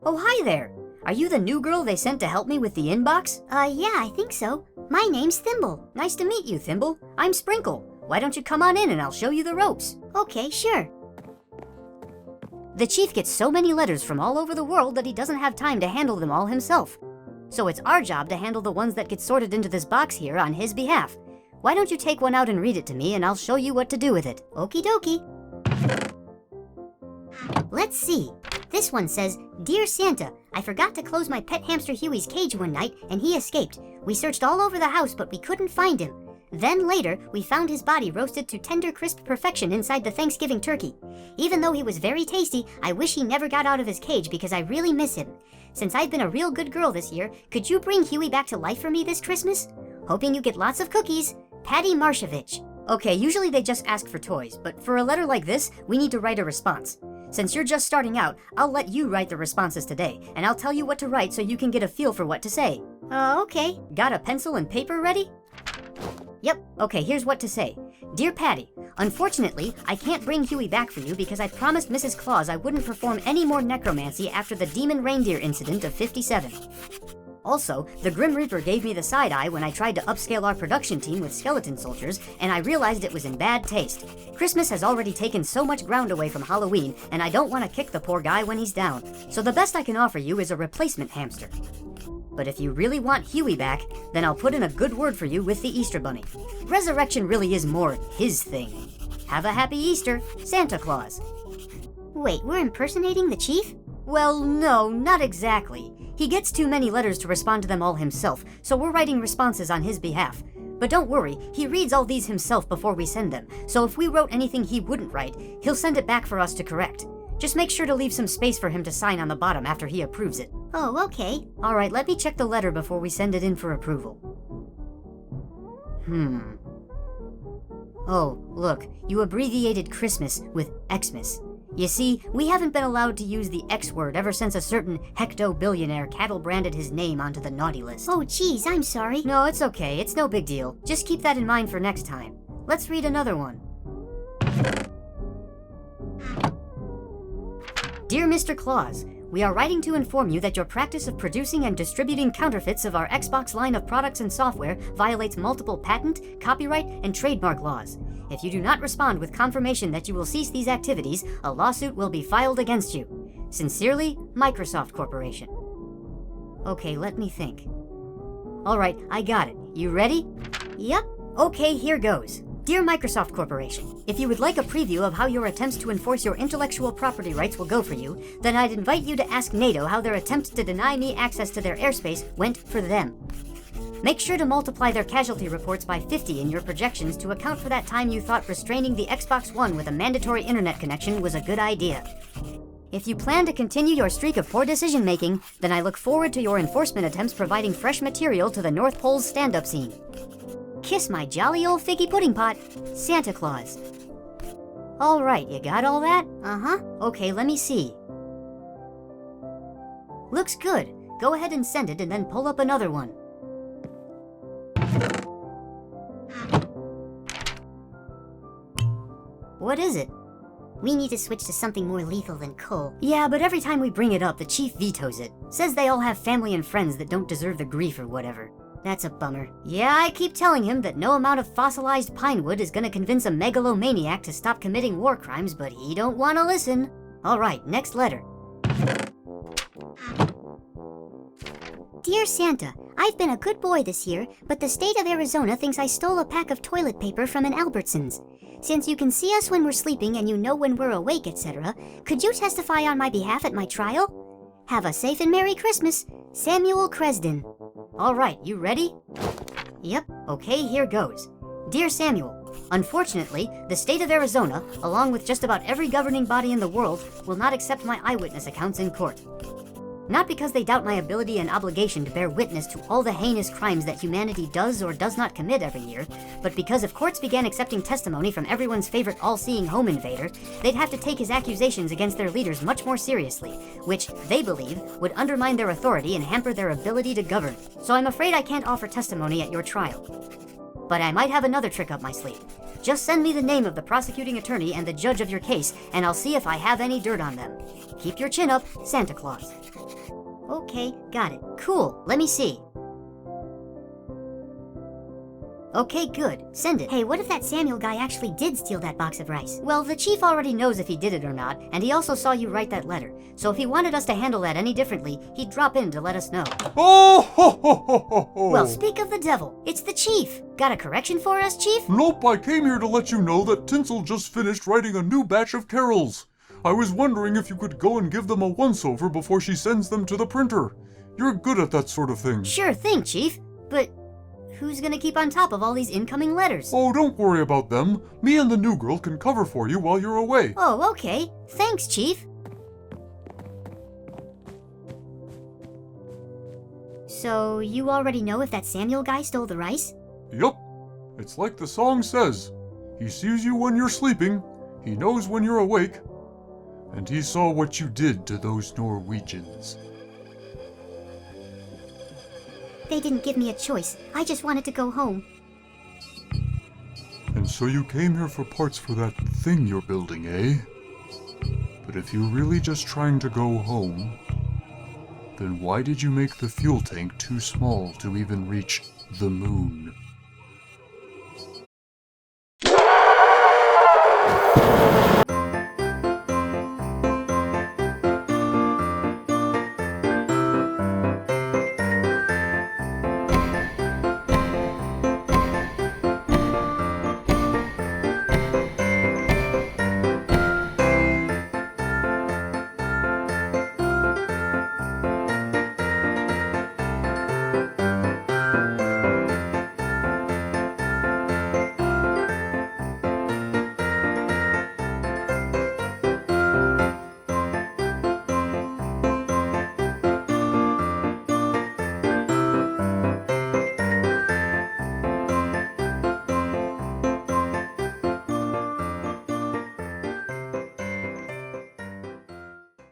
Oh, hi there! Are you the new girl they sent to help me with the inbox? Yeah, I think so. My name's Thimble. Nice to meet you, Thimble. I'm Sprinkle. Why don't you come on in and I'll show you the ropes? Okay, sure. The chief gets so many letters from all over the world that he doesn't have time to handle them all himself. So it's our job to handle the ones that get sorted into this box here on his behalf. Why don't you take one out and read it to me and I'll show you what to do with it. Okie dokie. Let's see. This one says, Dear Santa, I forgot to close my pet hamster Huey's cage one night and he escaped. We searched all over the house but we couldn't find him. Then later, we found his body roasted to tender crisp perfection inside the Thanksgiving turkey. Even though he was very tasty, I wish he never got out of his cage because I really miss him. Since I've been a real good girl this year, could you bring Huey back to life for me this Christmas? Hoping you get lots of cookies, Patty Marshevich. Okay, usually they just ask for toys, but for a letter like this, we need to write a response. Since you're just starting out, I'll let you write the responses today, and I'll tell you what to write so you can get a feel for what to say. Okay. Got a pencil and paper ready? Yep, okay, here's what to say. Dear Patty, unfortunately, I can't bring Huey back for you because I promised Mrs. Claus I wouldn't perform any more necromancy after the demon reindeer incident of '57. Also, the Grim Reaper gave me the side eye when I tried to upscale our production team with skeleton soldiers, and I realized it was in bad taste. Christmas has already taken so much ground away from Halloween, and I don't want to kick the poor guy when he's down. So the best I can offer you is a replacement hamster. But if you really want Huey back, then I'll put in a good word for you with the Easter Bunny. Resurrection really is more his thing. Have a happy Easter, Santa Claus. Wait, we're impersonating the chief? Well, no, not exactly. He gets too many letters to respond to them all himself, so we're writing responses on his behalf. But don't worry, he reads all these himself before we send them, so if we wrote anything he wouldn't write, he'll send it back for us to correct. Just make sure to leave some space for him to sign on the bottom after he approves it. Oh, okay. Alright, let me check the letter before we send it in for approval. Oh, look, you abbreviated Christmas with Xmas. You see, we haven't been allowed to use the X word ever since a certain hecto-billionaire cattle-branded his name onto the naughty list. Oh, geez, I'm sorry. No, it's okay. It's no big deal. Just keep that in mind for next time. Let's read another one. Dear Mr. Claus, we are writing to inform you that your practice of producing and distributing counterfeits of our Xbox line of products and software violates multiple patent, copyright, and trademark laws. If you do not respond with confirmation that you will cease these activities, a lawsuit will be filed against you. Sincerely, Microsoft Corporation. Okay, let me think. Alright, I got it. You ready? Yep. Okay, here goes. Dear Microsoft Corporation, if you would like a preview of how your attempts to enforce your intellectual property rights will go for you, then I'd invite you to ask NATO how their attempts to deny me access to their airspace went for them. Make sure to multiply their casualty reports by 50 in your projections to account for that time you thought restraining the Xbox One with a mandatory internet connection was a good idea. If you plan to continue your streak of poor decision-making, then I look forward to your enforcement attempts providing fresh material to the North Pole's stand-up scene. Kiss my jolly old figgy pudding pot, Santa Claus. Alright, you got all that? Uh-huh. Okay, let me see. Looks good. Go ahead and send it and then pull up another one. What is it? We need to switch to something more lethal than coal. Yeah, but every time we bring it up, the chief vetoes it. Says they all have family and friends that don't deserve the grief or whatever. That's a bummer. Yeah, I keep telling him that no amount of fossilized pine wood is gonna convince a megalomaniac to stop committing war crimes, but he don't wanna listen. Alright, next letter. Dear Santa, I've been a good boy this year, but the state of Arizona thinks I stole a pack of toilet paper from an Albertsons. Since you can see us when we're sleeping and you know when we're awake, etc., could you testify on my behalf at my trial? Have a safe and Merry Christmas, Samuel Cresden. Alright, you ready? Yep. Okay, here goes. Dear Samuel, unfortunately, the state of Arizona, along with just about every governing body in the world, will not accept my eyewitness accounts in court. Not because they doubt my ability and obligation to bear witness to all the heinous crimes that humanity does or does not commit every year, but because if courts began accepting testimony from everyone's favorite all-seeing home invader, they'd have to take his accusations against their leaders much more seriously, which, they believe, would undermine their authority and hamper their ability to govern. So I'm afraid I can't offer testimony at your trial. But I might have another trick up my sleeve. Just send me the name of the prosecuting attorney and the judge of your case, and I'll see if I have any dirt on them. Keep your chin up, Santa Claus. Okay, got it. Cool, let me see. Okay, good. Send it. Hey, what if that Samuel guy actually did steal that box of rice? Well, the chief already knows if he did it or not, and he also saw you write that letter. So if he wanted us to handle that any differently, he'd drop in to let us know. Oh, ho, ho, ho, ho, ho. Well, speak of the devil. It's the chief. Got a correction for us, Chief? Nope, I came here to let you know that Tinsel just finished writing a new batch of carols. I was wondering if you could go and give them a once-over before she sends them to the printer. You're good at that sort of thing. Sure thing, Chief. But who's gonna keep on top of all these incoming letters? Oh, don't worry about them. Me and the new girl can cover for you while you're away. Oh, okay. Thanks, Chief. So, you already know if that Samuel guy stole the rice? Yup. It's like the song says. He sees you when you're sleeping, he knows when you're awake, and he saw what you did to those Norwegians. They didn't give me a choice. I just wanted to go home. And so you came here for parts for that thing you're building, eh? But if you're really just trying to go home, then why did you make the fuel tank too small to even reach the moon?